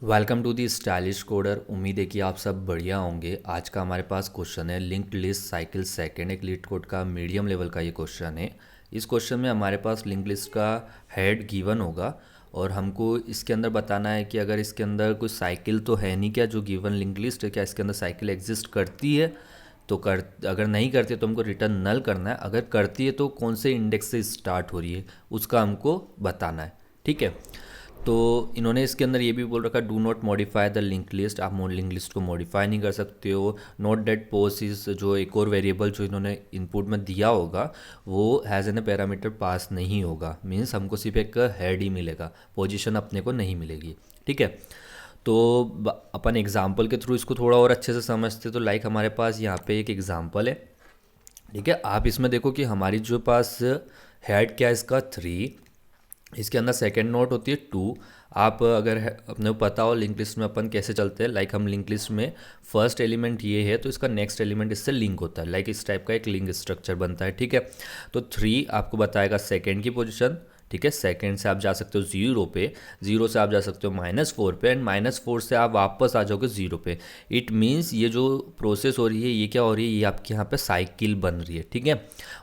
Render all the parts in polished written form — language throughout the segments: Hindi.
Welcome to the stylish coder. उम्मीद है कि आप सब बढ़िया होंगे। आज का हमारे पास क्वेश्चन है लिंक्ड लिस्ट साइकिल सेकेंड, एक लीड कोड का मीडियम लेवल का ये क्वेश्चन है। इस क्वेश्चन में हमारे पास लिंक लिस्ट का हेड गिवन होगा और हमको इसके अंदर बताना है कि अगर इसके अंदर कोई साइकिल तो है नहीं क्या, जो गिवन लिंक लिस्ट है क्या इसके अंदर साइकिल एग्जिस्ट करती है। तो कर अगर नहीं करती है तो हमको रिटर्न नल करना है, अगर करती है तो कौन से इंडेक्स से स्टार्ट हो रही है उसका हमको बताना है। ठीक है, तो इन्होंने इसके अंदर ये भी बोल रखा, do not modify the link list. आप लिंक लिस्ट को मॉडिफाई नहीं कर सकते हो। नॉट डेट पोस्ट इज, जो एक और वेरिएबल जो इन्होंने इनपुट में दिया होगा वो हैज़ एन पैरामीटर पास नहीं होगा। मीन्स हमको सिर्फ एक हेड ही मिलेगा, पोजीशन अपने को नहीं मिलेगी। ठीक है, तो अपन एग्जाम्पल के थ्रू इसको थोड़ा और अच्छे से समझते। तो लाइक हमारे पास यहाँ पे एक एग्जाम्पल है। ठीक है, आप इसमें देखो कि हमारी जो पास हेड क्या है इसका 3, इसके अंदर सेकेंड नोट होती है 2। आप अगर अपने को पता हो लिंक लिस्ट में अपन कैसे चलते हैं, लाइक हम लिंक लिस्ट में फर्स्ट एलिमेंट ये है तो इसका नेक्स्ट एलिमेंट इससे लिंक होता है, लाइक इस टाइप का एक लिंक स्ट्रक्चर बनता है। ठीक है, तो 3 आपको बताएगा सेकेंड की पोजीशन। ठीक है, सेकेंड से आप जा सकते हो 0 पे, 0 से आप जा सकते हो -4 पे, एंड -4 से आप वापस आ जाओगे 0 पे। इट मीन्स ये जो प्रोसेस हो रही है ये क्या हो रही है, ये आपके यहाँ पे साइकिल बन रही है। ठीक है,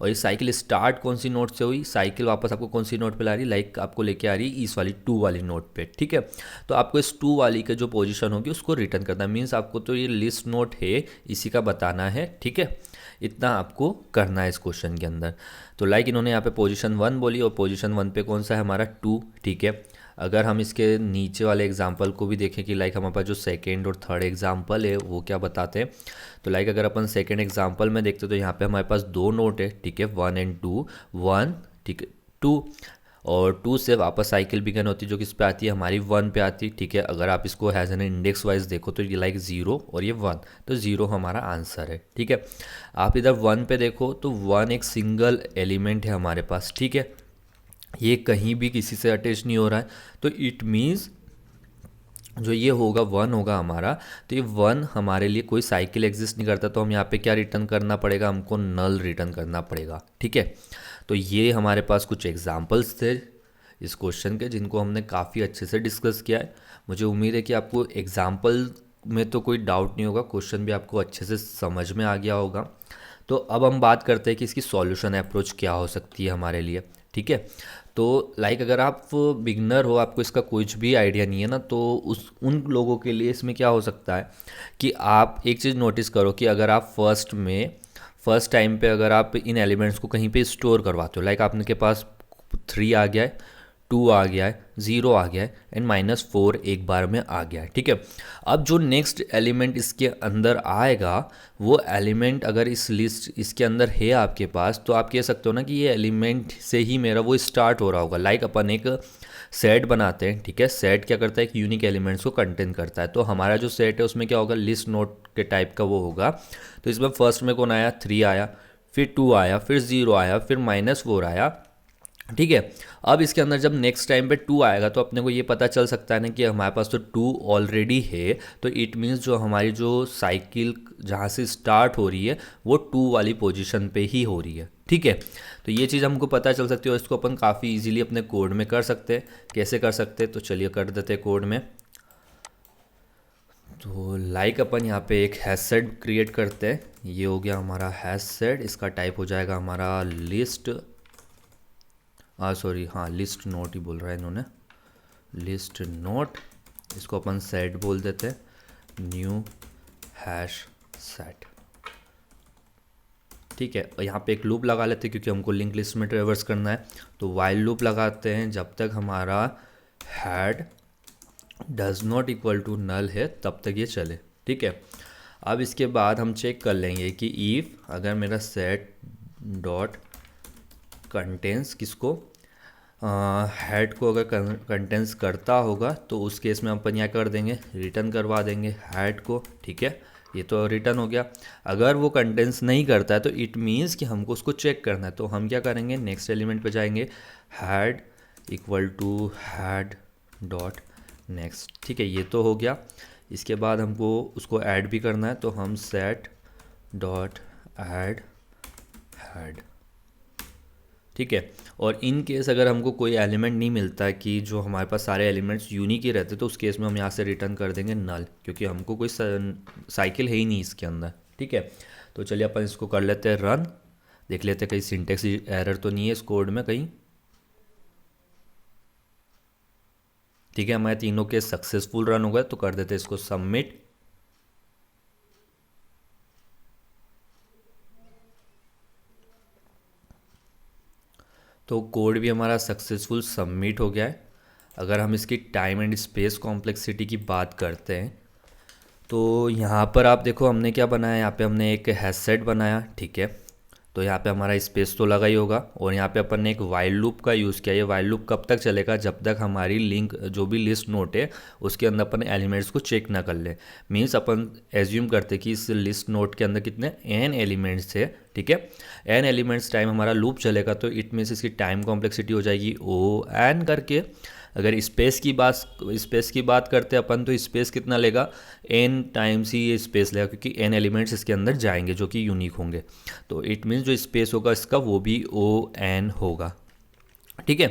और ये साइकिल स्टार्ट कौन सी नोट से हुई, साइकिल वापस आपको कौन सी नोट पे ला रही है, लाइक आपको लेके आ रही है इस वाली 2 वाली नोट पे। ठीक है, तो आपको इस 2 वाली का जो पोजीशन होगी उसको रिटर्न करना है। मीन्स आपको तो ये लिस्ट नोट है इसी का बताना है। ठीक है, इतना आपको करना है इस क्वेश्चन के अंदर। तो लाइक इन्होंने यहाँ पे पोजीशन 1 बोली और पोजीशन 1 पे कौन सा है हमारा 2। ठीक है, अगर हम इसके नीचे वाले एग्जाम्पल को भी देखें कि लाइक हमारे पास जो सेकेंड और थर्ड एग्जाम्पल है वो क्या बताते हैं, तो लाइक अगर अपन सेकेंड एग्जाम्पल में देखते तो यहाँ पे हमारे पास 2 नोट है। ठीक है, 1 एंड 2, 1, ठीक है, 2, और 2 से वापस साइकिल बिगन होती है जो किस पे आती है हमारी 1 पे आती है। ठीक है, अगर आप इसको हैज़ एन इंडेक्स वाइज देखो तो ये लाइक 0 और ये 1, तो 0 हमारा आंसर है। ठीक है, आप इधर 1 पे देखो तो 1 एक सिंगल एलिमेंट है हमारे पास। ठीक है, ये कहीं भी किसी से अटैच नहीं हो रहा है, तो इट मीन्स जो ये होगा 1 होगा हमारा, तो ये 1 हमारे लिए कोई साइकिल एग्जिस्ट नहीं करता। तो हम यहाँ पे क्या रिटर्न करना पड़ेगा, हमको नल रिटर्न करना पड़ेगा। ठीक है, तो ये हमारे पास कुछ एग्जाम्पल्स थे इस क्वेश्चन के जिनको हमने काफ़ी अच्छे से डिस्कस किया है। मुझे उम्मीद है कि आपको एग्जाम्पल में तो कोई डाउट नहीं होगा, क्वेश्चन भी आपको अच्छे से समझ में आ गया होगा। तो अब हम बात करते हैं कि इसकी सॉल्यूशन अप्रोच क्या हो सकती है हमारे लिए। ठीक है, तो लाइक अगर आप बिगनर हो, आपको इसका कुछ भी आइडिया नहीं है ना, तो उस उन लोगों के लिए इसमें क्या हो सकता है कि आप एक चीज़ नोटिस करो कि अगर आप फर्स्ट टाइम पे अगर आप इन एलिमेंट्स को कहीं पे स्टोर करवाते हो, लाइक आपने के पास 3 आ गया है, 2 आ गया है, 0 आ गया है, एंड -4 एक बार में आ गया है। ठीक है, अब जो नेक्स्ट एलिमेंट इसके अंदर आएगा वो एलिमेंट अगर इस लिस्ट इसके अंदर है आपके पास, तो आप कह सकते हो ना कि ये एलिमेंट से ही मेरा वो स्टार्ट हो रहा होगा। लाइक अपन एक सेट बनाते हैं। ठीक है, सेट क्या करता है, एक यूनिक एलिमेंट्स को कंटेन करता है। तो हमारा जो सेट है उसमें क्या होगा, लिस्ट नोट के टाइप का वो होगा। तो इसमें फर्स्ट में कौन आया, 3 आया, फिर 2 आया, फिर 0 आया, फिर -4 आया। ठीक है, अब इसके अंदर जब नेक्स्ट टाइम पे 2 आएगा तो अपने को ये पता चल सकता है ना कि हमारे पास तो 2 ऑलरेडी है, तो इट मीन्स जो हमारी जो साइकिल जहाँ से स्टार्ट हो रही है वो 2 वाली पोजीशन पे ही हो रही है। ठीक है, तो ये चीज़ हमको पता चल सकती है और इसको अपन काफ़ी इजीली अपने कोड में कर सकते हैं। कैसे कर सकते हैं, तो चलिए कर देते हैं कोड में। तो लाइक अपन यहाँ पे एक हैश सेट क्रिएट करते हैं। ये हो गया हमारा हैश सेट, इसका टाइप हो जाएगा हमारा लिस्ट, सॉरी हाँ लिस्ट नोट ही बोल रहा है इन्होंने, लिस्ट नोट। इसको अपन सेट बोल देते हैं, न्यू हैश सेट। ठीक है, और यहाँ पे एक लूप लगा लेते हैं क्योंकि हमको लिंक लिस्ट में ट्रेवर्स करना है। तो वाइल लूप लगाते हैं जब तक हमारा head does not equal to null है तब तक ये चले। ठीक है, अब इसके बाद हम चेक कर लेंगे कि इफ़ अगर मेरा सेट डॉट कंटेंस किसको, हेड को अगर कंटेंस करता होगा तो उस केस में अपन यहाँ कर देंगे, रिटर्न करवा देंगे हेड को। ठीक है, ये तो रिटर्न हो गया। अगर वो कंटेंस नहीं करता है तो इट मीन्स कि हमको उसको चेक करना है। तो हम क्या करेंगे, नेक्स्ट एलिमेंट पे जाएंगे, head equal to head dot next. ठीक है, ये तो हो गया। इसके बाद हमको उसको ऐड भी करना है, तो हम सेट डॉट ऐड हेड। ठीक है। और इन केस अगर हमको कोई एलिमेंट नहीं मिलता है कि जो हमारे पास सारे एलिमेंट्स यूनिक ही रहते, तो उस केस में हम यहाँ से रिटर्न कर देंगे नल, क्योंकि हमको कोई साइकिल है ही नहीं इसके अंदर। ठीक है, तो चलिए अपन इसको कर लेते हैं रन, देख लेते हैं कहीं सिंटेक्स एरर तो नहीं है इस कोड में कहीं। ठीक है, हमारे तीनों के सक्सेसफुल रन हो गए, तो कर देते हैं इसको सबमिट। तो कोड भी हमारा सक्सेसफुल सबमिट हो गया है। अगर हम इसकी टाइम एंड स्पेस कॉम्प्लेक्सिटी की बात करते हैं, तो यहाँ पर आप देखो हमने क्या बनाया, यहाँ पे हमने एक हैश सेट बनाया। ठीक है, तो यहाँ पे हमारा स्पेस तो लगा ही होगा, और यहाँ पे अपन ने एक वाइल लूप का यूज़ किया। ये वाइल लूप कब तक चलेगा, जब तक हमारी लिंक जो भी लिस्ट नोट है उसके अंदर अपन एलिमेंट्स को चेक ना कर ले। मीन्स अपन एज्यूम करते कि इस लिस्ट नोट के अंदर कितने n एलिमेंट्स है। ठीक है, n एलिमेंट्स टाइम हमारा लूप चलेगा, तो इट मीन्स इसकी टाइम कॉम्प्लेक्सिटी हो जाएगी ओ एन करके। अगर स्पेस की बात करते हैं अपन, तो स्पेस कितना लेगा, n टाइम्स ही ये स्पेस लेगा, क्योंकि n एलिमेंट्स इसके अंदर जाएंगे जो कि यूनिक होंगे। तो इट मीन्स जो स्पेस होगा इसका वो भी ओ एन होगा। ठीक है,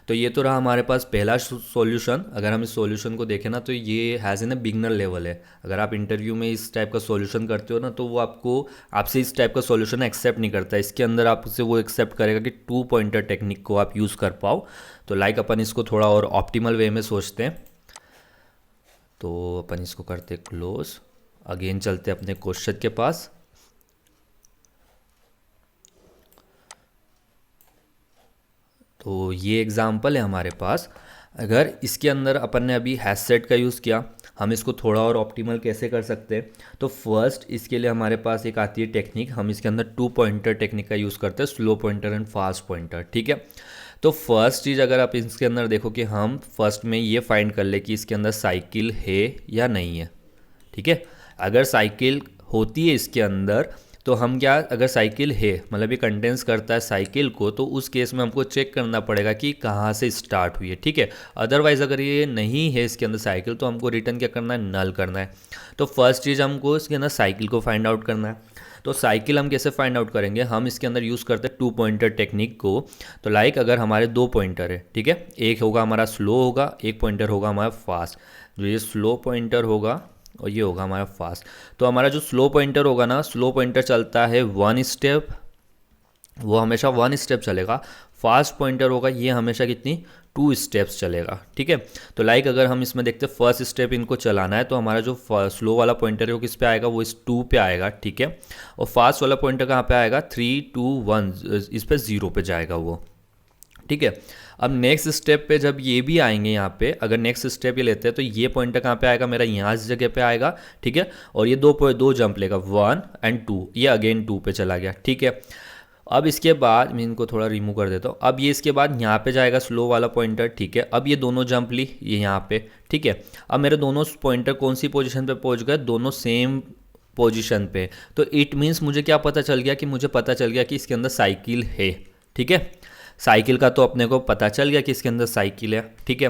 तो ये तो रहा हमारे पास पहला सॉल्यूशन। अगर हम इस सॉल्यूशन को देखें ना, तो ये has in a beginner level है। अगर आप इंटरव्यू में इस टाइप का सॉल्यूशन करते हो ना, तो वो आपसे इस टाइप का सॉल्यूशन एक्सेप्ट नहीं करता। इसके अंदर आपसे वो एक्सेप्ट करेगा कि 2 पॉइंटर टेक्निक को आप यूज़ कर पाओ। तो लाइक अपन इसको थोड़ा और ऑप्टिमल वे में सोचते हैं, तो अपन इसको करते क्लोज। अगेन चलते अपने क्वेश्चन के पास। तो ये एग्जाम्पल है हमारे पास। अगर इसके अंदर अपन ने अभी हैश सेट का यूज़ किया, हम इसको थोड़ा और ऑप्टिमल कैसे कर सकते हैं, तो फर्स्ट इसके लिए हमारे पास एक आती है टेक्निक, हम इसके अंदर 2 पॉइंटर टेक्निक का यूज़ करते हैं, slow pointer and fast pointer. ठीक है, तो फर्स्ट चीज़ अगर आप इसके अंदर देखो कि हम फर्स्ट में ये फाइंड कर ले कि इसके अंदर साइकिल है या नहीं है। ठीक है, अगर साइकिल होती है इसके अंदर, तो हम क्या, अगर साइकिल है मतलब ये कंटेंस करता है साइकिल को, तो उस केस में हमको चेक करना पड़ेगा कि कहाँ से स्टार्ट हुई है। ठीक है, अदरवाइज़ अगर ये नहीं है इसके अंदर साइकिल, तो हमको रिटर्न क्या करना है, नल करना है। तो फर्स्ट चीज़ हमको इसके अंदर साइकिल को फाइंड आउट करना है। तो साइकिल हम कैसे फाइंड आउट करेंगे, हम इसके अंदर यूज़ करते हैं 2 पॉइंटर टेक्निक को। तो लाइक अगर हमारे 2 पॉइंटर है, ठीक है, एक होगा हमारा स्लो होगा, एक पॉइंटर होगा हमारा फास्ट। जो ये स्लो पॉइंटर होगा और ये होगा हमारा फास्ट। तो हमारा जो स्लो पॉइंटर होगा ना, स्लो पॉइंटर चलता है 1 स्टेप, वो हमेशा 1 स्टेप चलेगा। फास्ट पॉइंटर होगा ये हमेशा कितनी, 2 स्टेप्स चलेगा। ठीक है, तो लाइक अगर हम इसमें देखते हैं फर्स्ट स्टेप इनको चलाना है, तो हमारा जो स्लो वाला पॉइंटर है वो किस पे आएगा, वो इस 2 पे आएगा। ठीक है, और फास्ट वाला पॉइंटर कहाँ पे आएगा, 3 2 1, इस पे 0 पे जाएगा वो। ठीक है, अब नेक्स्ट स्टेप पे जब ये भी आएंगे, यहाँ पे अगर नेक्स्ट स्टेप ये लेते हैं, तो ये पॉइंटर कहाँ पे आएगा, मेरा यहाँ इस जगह पे आएगा। ठीक है, और ये दो जंप लेगा 1 एंड 2, ये अगेन 2 पे चला गया। ठीक है, अब इसके बाद मैं इनको थोड़ा रिमूव कर देता हूँ। अब ये इसके बाद यहाँ पे जाएगा स्लो वाला पॉइंटर। ठीक है, अब ये दोनों जंप ली ये यहाँ पे। ठीक है, अब मेरे दोनों पॉइंटर कौन सी पोजीशन पे पहुँच गए, दोनों सेम पोजीशन पे। तो इट मीन्स मुझे क्या पता चल गया, कि मुझे पता चल गया कि इसके अंदर साइकिल है। ठीक है, साइकिल का तो अपने को पता चल गया कि इसके अंदर साइकिल है। ठीक है,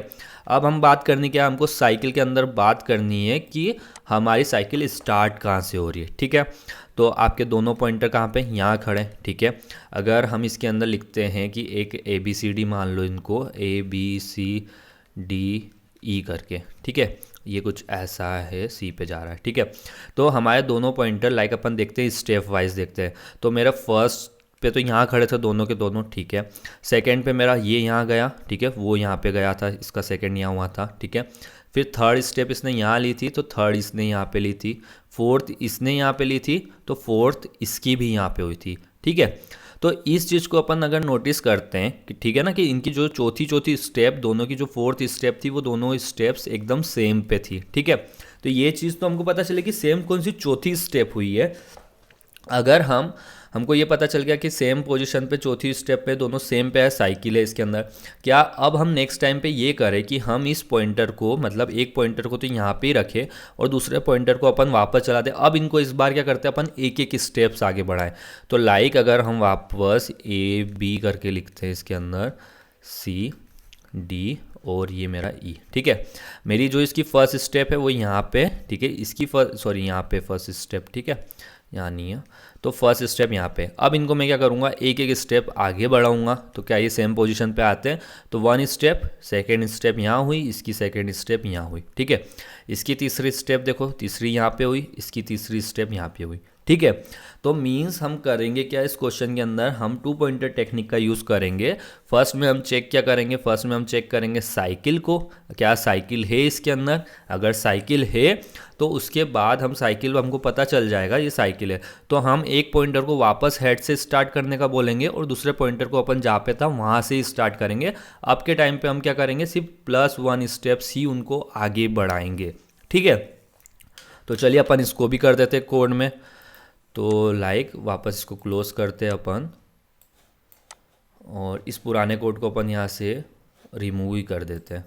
अब हम बात करनी क्या, हमको साइकिल के अंदर बात करनी है कि हमारी साइकिल स्टार्ट कहाँ से हो रही है। ठीक है, तो आपके दोनों पॉइंटर कहाँ पे, यहाँ खड़े। ठीक है, अगर हम इसके अंदर लिखते हैं कि एक ABCD मान लो इनको, ABCDE करके। ठीक है, ये कुछ ऐसा है, सी पे जा रहा है। ठीक है, तो हमारे दोनों पॉइंटर लाइक अपन देखते हैं स्टेप वाइज देखते हैं। तो मेरा फर्स्ट पे तो यहाँ खड़े थे दोनों के दोनों। ठीक है, सेकंड पे मेरा ये यहाँ गया। ठीक है, वो यहाँ पे गया था, इसका सेकंड यहाँ हुआ था। ठीक है, फिर थर्ड स्टेप इसने यहाँ ली थी, तो थर्ड इसने यहाँ पे ली थी। फोर्थ इसने यहाँ पे ली थी, तो फोर्थ इसकी भी यहाँ पे हुई थी। ठीक है, तो इस चीज़ को अपन अगर नोटिस करते हैं कि ठीक है ना, कि इनकी जो चौथी स्टेप, दोनों की जो फोर्थ स्टेप थी, वो दोनों स्टेप्स एकदम सेम पे थी। ठीक है, तो ये चीज़ तो हमको पता चले कि सेम कौन सी चौथी स्टेप हुई है। अगर हमको ये पता चल गया कि सेम पोजीशन पे चौथी स्टेप पे दोनों सेम पे है, साइकिल है इसके अंदर, क्या अब हम नेक्स्ट टाइम पे ये करें कि हम इस पॉइंटर को, मतलब एक पॉइंटर को तो यहाँ पे ही रखें और दूसरे पॉइंटर को अपन वापस चला दें। अब इनको इस बार क्या करते हैं, अपन एक एक स्टेप्स आगे बढ़ाएं। तो लाइक अगर हम वापस AB करके लिखते हैं इसके अंदर, CDO और ये मेरा ई, ठीक है। मेरी जो इसकी फर्स्ट स्टेप है वो यहाँ पे, ठीक है, इसकी यहाँ पे फर्स्ट स्टेप, ठीक है, यहाँ नहीं है, तो फर्स्ट स्टेप यहाँ पे। अब इनको मैं क्या करूँगा, एक एक स्टेप आगे बढ़ाऊँगा, तो क्या ये सेम पोजीशन पे आते हैं, तो वन स्टेप, सेकेंड स्टेप यहाँ हुई, इसकी सेकेंड स्टेप यहाँ हुई, ठीक है। इसकी तीसरी स्टेप देखो, तीसरी यहाँ पे हुई, इसकी तीसरी स्टेप यहाँ पे हुई, ठीक है। तो मीन्स हम करेंगे क्या इस क्वेश्चन के अंदर, हम 2 पॉइंटर टेक्निक का यूज़ करेंगे। फर्स्ट में हम चेक क्या करेंगे, फर्स्ट में हम चेक करेंगे साइकिल को, क्या साइकिल है इसके अंदर, अगर साइकिल है तो उसके बाद हम साइकिल, हमको पता चल जाएगा ये साइकिल है, तो हम एक पॉइंटर को वापस हेड से स्टार्ट करने का बोलेंगे और दूसरे पॉइंटर को अपन जहाँ पे था वहाँ से ही स्टार्ट करेंगे। अब के टाइम पे हम क्या करेंगे, सिर्फ +1 स्टेप्स ही उनको आगे बढ़ाएंगे, ठीक है। तो चलिए अपन इसको भी कर देते हैं कोड में। तो वापस इसको क्लोज करते हैं अपन, और इस पुराने कोड को अपन यहाँ से रिमूव ही कर देते हैं।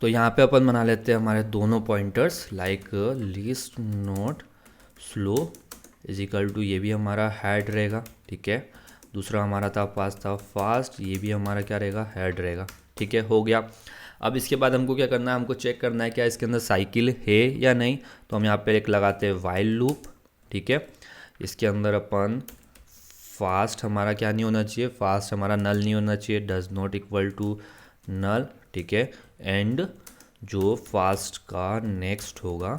तो यहाँ पे अपन बना लेते हैं हमारे दोनों pointers, list not slow is equal to, ये भी हमारा हेड रहेगा, ठीक है। दूसरा हमारा था फास्ट, ये भी हमारा क्या रहेगा, हेड रहेगा, ठीक है, हो गया। अब इसके बाद हमको क्या करना है, हमको चेक करना है क्या इसके अंदर साइकिल है या नहीं। तो हम यहाँ पे एक लगाते हैं वाइल लूप, ठीक है। इसके अंदर अपन फास्ट हमारा क्या नहीं होना चाहिए, फास्ट हमारा नल नहीं होना चाहिए, does not equal to null, ठीक है। एंड जो फास्ट का नेक्स्ट होगा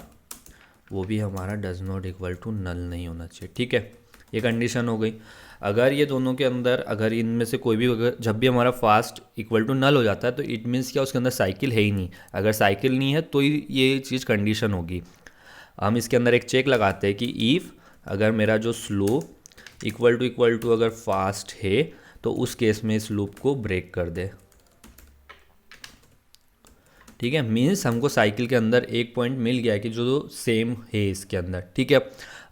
वो भी हमारा does not equal to null नहीं होना चाहिए, ठीक है। ये कंडीशन हो गई। अगर ये दोनों के अंदर, अगर इनमें से कोई भी, अगर जब भी हमारा फास्ट इक्वल टू नल हो जाता है तो इट मीन्स क्या उसके अंदर साइकिल है ही नहीं। अगर साइकिल नहीं है तो ये चीज़ कंडीशन होगी। हम इसके अंदर एक चेक लगाते हैं कि इफ़ अगर मेरा जो स्लो इक्वल टू अगर फास्ट है तो उस केस में इस लूप को ब्रेक कर दे, ठीक है। मीन्स हमको साइकिल के अंदर एक पॉइंट मिल गया कि जो सेम है इसके अंदर, ठीक है।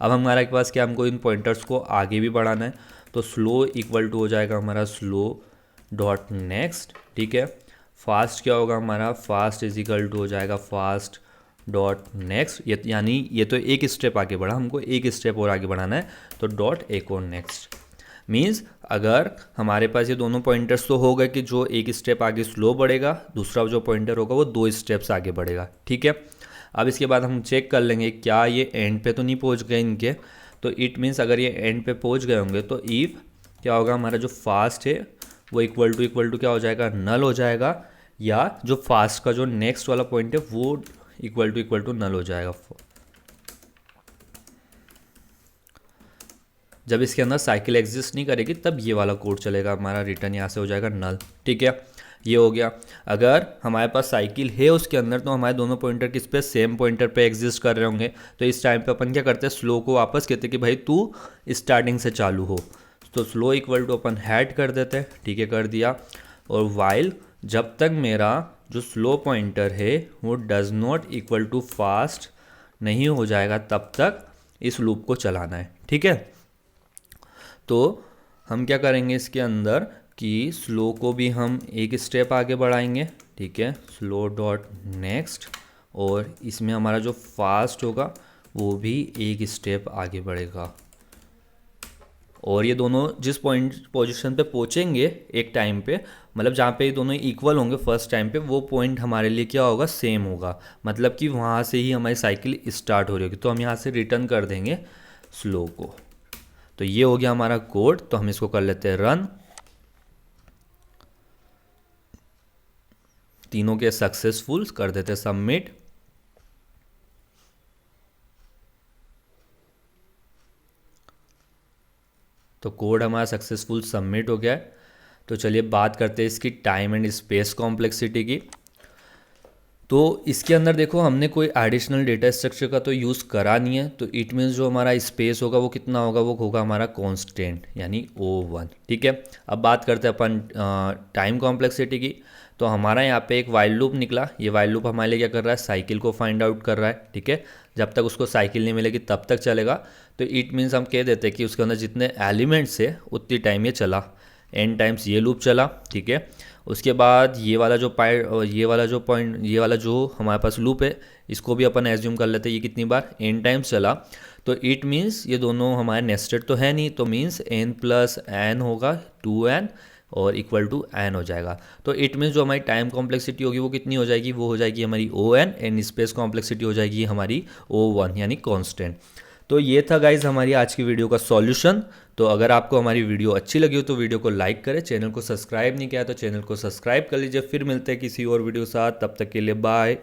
अब हमारे पास क्या, हमको इन पॉइंटर्स को आगे भी बढ़ाना है, तो स्लो इक्वल टू हो जाएगा हमारा स्लो डॉट नेक्स्ट, ठीक है। फास्ट क्या होगा हमारा, फास्ट इज इक्वल टू हो जाएगा फास्ट डॉट नेक्स्ट, यानी ये तो एक स्टेप आगे बढ़ा, हमको एक स्टेप और आगे बढ़ाना है, तो डॉट एक और नेक्स्ट। मीन्स अगर हमारे पास ये दोनों पॉइंटर्स तो हो गए कि जो एक स्टेप आगे स्लो बढ़ेगा, दूसरा जो पॉइंटर होगा वो 2 स्टेप्स आगे बढ़ेगा, ठीक है। अब इसके बाद हम चेक कर लेंगे क्या ये एंड पे तो नहीं पहुंच गए इनके, तो इट मीन्स अगर ये एंड पे पहुंच गए होंगे तो इफ़ क्या होगा, हमारा जो फास्ट है वो इक्वल टू क्या हो जाएगा, नल हो जाएगा, या जो फास्ट का जो नेक्स्ट वाला पॉइंट है वो इक्वल टू नल हो जाएगा। जब इसके अंदर साइकिल एग्जिस्ट नहीं करेगी तब ये वाला कोड चलेगा, हमारा रिटर्न यहाँ से हो जाएगा नल, ठीक है। ये हो गया। अगर हमारे पास साइकिल है उसके अंदर तो हमारे दोनों पॉइंटर किस पे, सेम पॉइंटर पे एग्जिस्ट कर रहे होंगे, तो इस टाइम पे अपन क्या करते हैं, स्लो को वापस कहते हैं कि भाई तू स्टार्टिंग से चालू हो, तो स्लो इक्वल टू अपन हेड कर देते हैं, ठीक है, कर दिया। और वाइल जब तक मेरा जो स्लो पॉइंटर है वो does not equal to fast नहीं हो जाएगा तब तक इस लूप को चलाना है, ठीक है। तो हम क्या करेंगे इसके अंदर कि स्लो को भी हम एक स्टेप आगे बढ़ाएंगे, ठीक है, स्लो डॉट नेक्स्ट, और इसमें हमारा जो फास्ट होगा वो भी एक स्टेप आगे बढ़ेगा। और ये दोनों जिस पोजीशन पे पहुंचेंगे एक टाइम पे, मतलब जहाँ पे ये दोनों इक्वल होंगे फर्स्ट टाइम पे, वो पॉइंट हमारे लिए क्या होगा, सेम होगा, मतलब कि वहाँ से ही हमारी साइकिल स्टार्ट हो रही होगी। तो हम यहाँ से रिटर्न कर देंगे स्लो को। तो ये हो गया हमारा कोड। तो हम इसको कर लेते हैं रन। तीनों के सक्सेसफुल कर देते हैं सबमिट। तो कोड हमारा सक्सेसफुल सबमिट हो गया है। तो चलिए बात करते हैं इसकी टाइम एंड स्पेस कॉम्प्लेक्सिटी की। तो इसके अंदर देखो हमने कोई एडिशनल डेटा स्ट्रक्चर का तो यूज़ करा नहीं है, तो इट मीन्स जो हमारा स्पेस होगा वो कितना होगा, वो होगा हमारा कांस्टेंट यानी O1, ठीक है। अब बात करते हैं अपन टाइम कॉम्प्लेक्सिटी की। तो हमारा यहाँ पे एक वाइल लूप निकला। ये वाइल लूप हमारे लिए क्या कर रहा है, साइकिल को फाइंड आउट कर रहा है, ठीक है। जब तक उसको साइकिल नहीं मिलेगी तब तक चलेगा। तो इट मीन्स हम कह देते हैं कि उसके अंदर जितने एलिमेंट्स है उतनी टाइम ये चला, n टाइम्स ये लूप चला, ठीक है। उसके बाद ये वाला जो ये वाला जो हमारे पास लूप है इसको भी अपन एज्यूम कर लेते हैं ये कितनी बार, n टाइम्स चला। तो इट मीन्स ये दोनों हमारे नेस्टेड तो है नहीं, तो मीन्स n + n होगा 2n, और इक्वल टू n हो जाएगा। तो इट मीन्स जो हमारी टाइम कॉम्प्लेक्सिटी होगी वो कितनी हो जाएगी, वो हो जाएगी हमारी ON, एंड स्पेस कॉम्प्लेक्सिटी हो जाएगी हमारी O1 यानी कांस्टेंट। तो ये था गाइज हमारी आज की वीडियो का सॉल्यूशन। तो अगर आपको हमारी वीडियो अच्छी लगी हो तो वीडियो को लाइक करें, चैनल को सब्सक्राइब नहीं किया तो चैनल को सब्सक्राइब कर लीजिए। फिर मिलते हैं किसी और वीडियो के साथ, तब तक के लिए बाय।